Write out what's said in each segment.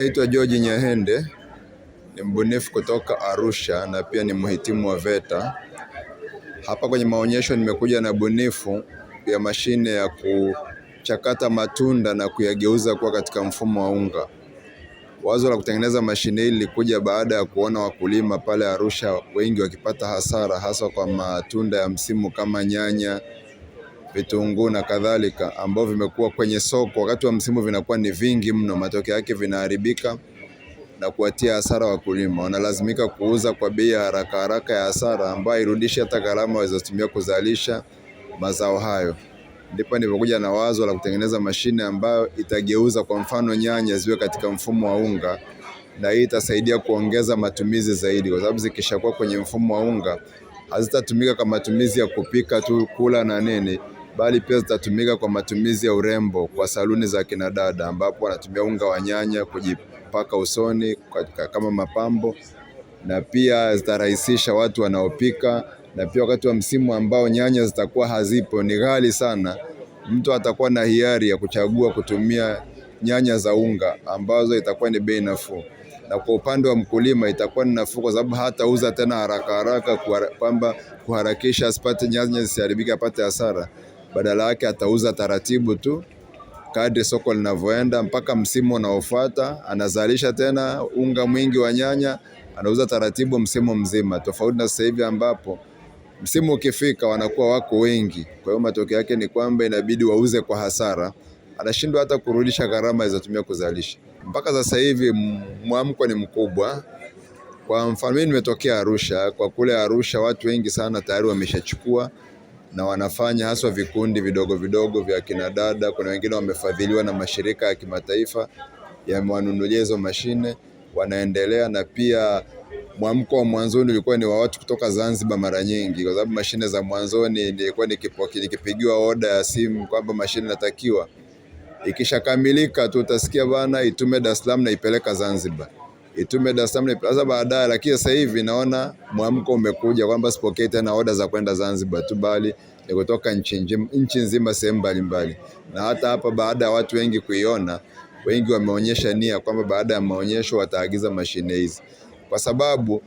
Naitwa George Nyahende, ni mbunifu kutoka Arusha na pia ni mhitimu wa VETA. Hapa kwenye maonyesho nimekuja na bunifu ya mashine ya kuchakata matunda na kuyageuza kuwa katika mfumo wa unga. Wazo la kutengeneza mashine hii lilikuja baada ya kuona wakulima pale Arusha wengi wakipata hasara, hasa kwa matunda ya msimu kama nyanya, vitunguu na kadhalika, ambao vimekuwa kwenye soko wakati wa msimu vinakuwa ni vingi mno, matokeo yake vinaharibika na kuwatia hasara wakulima. Wanalazimika kuuza kwa bei ya haraka ya hasara ambayo hairudishi hata gharama walizotumia kuzalisha mazao hayo. Ndipo nilipokuja na wazo la kutengeneza mashine ambayo itageuza kwa mfano nyanya ziwe katika mfumo wa unga, na hii itasaidia kuongeza matumizi zaidi, kwa sababu zikishakuwa kwenye mfumo wa unga hazitatumika kwa matumizi ya kupika tu, kula na nini, bali pia zitatumika kwa matumizi ya urembo kwa saluni za kina dada, ambapo wanatumia unga wa nyanya kujipaka usoni kama mapambo, na pia zitarahisisha watu wanaopika. Na pia wakati wa msimu ambao nyanya zitakuwa hazipo, ni ghali sana, mtu atakuwa na hiari ya kuchagua kutumia nyanya za unga ambazo itakuwa ni bei nafuu. Na kwa upande wa mkulima itakuwa ni nafuu, kwa sababu hatauza tena haraka kwamba kuharakisha asipate nyanya zisiharibike apate hasara. Badala yake atauza taratibu tu kadri soko linavyoenda mpaka msimu unaofuata, anazalisha tena unga mwingi wa nyanya, anauza taratibu msimu mzima. Tofauti na sasa hivi ambapo msimu ukifika wanakuwa wako wengi, kwa hiyo matokeo yake ni kwamba inabidi wauze kwa hasara, anashindwa hata kurudisha gharama alizotumia kuzalisha. Mpaka sasa hivi mwamko ni mkubwa. Kwa mfano mimi nimetokea Arusha, kwa kule Arusha watu wengi sana tayari wameshachukua na wanafanya, haswa vikundi vidogo vidogo vya kina dada. Kuna wengine wamefadhiliwa na mashirika ya kimataifa yamewanunulia hizo mashine, wanaendelea. Na pia mwamko wa mwanzoni ulikuwa ni wa watu kutoka Zanzibar mara nyingi, kwa sababu mashine za mwanzoni nilikuwa nikipigiwa oda ya simu kwamba mashine natakiwa ikishakamilika tu utasikia bana itume Dar es Salaam na ipeleka Zanzibar, itume Dar es Salaam na ipeleka baadaye. Lakini sasa hivi naona mwamko umekuja kwamba sipokei tena oda za kwenda Zanzibar tu, bali ni kutoka nchi nzima sehemu mbalimbali. Na hata hapa baada ya watu wengi kuiona, wengi wameonyesha nia kwamba baada ya maonyesho wataagiza mashine hizi, kwa sababu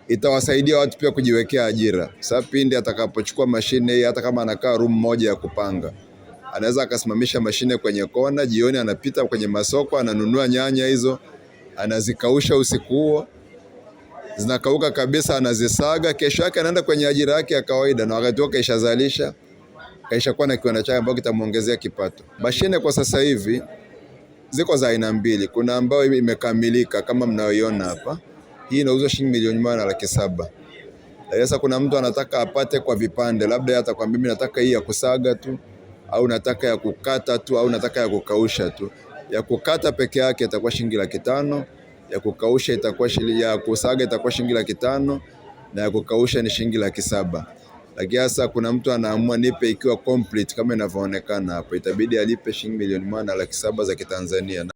itawasaidia watu pia kujiwekea ajira. Sasa pindi atakapochukua mashine hii, hata kama anakaa room moja ya kupanga, anaweza akasimamisha mashine kwenye kona, jioni anapita kwenye masoko, ananunua nyanya hizo, anazikausha usiku huo, zinakauka kabisa, anazisaga, kesho yake anaenda kwenye ajira yake ya kawaida, na wakati wake kaishazalisha, kaishakuwa na kiwanda chake ambacho kitamuongezea kipato. Mashine kwa sasa hivi ziko za aina mbili. Kuna ambayo imekamilika kama mnayoiona hapa, hii inauzwa shilingi 1,700,000. Sasa kuna mtu anataka apate kwa vipande, labda hata kwa mimi nataka hii ya kusaga tu, au nataka ya kukata tu, au nataka ya kukausha tu. Ya kukata peke yake itakuwa shilingi 500,000, ya kukausha itakuwa shilingi, ya kusaga itakuwa shilingi 500,000, na ya kukausha ni shilingi 700,000. Lakini sasa kuna mtu anaamua nipe ikiwa complete kama inavyoonekana hapo, itabidi alipe shilingi 1,700,000 za Kitanzania.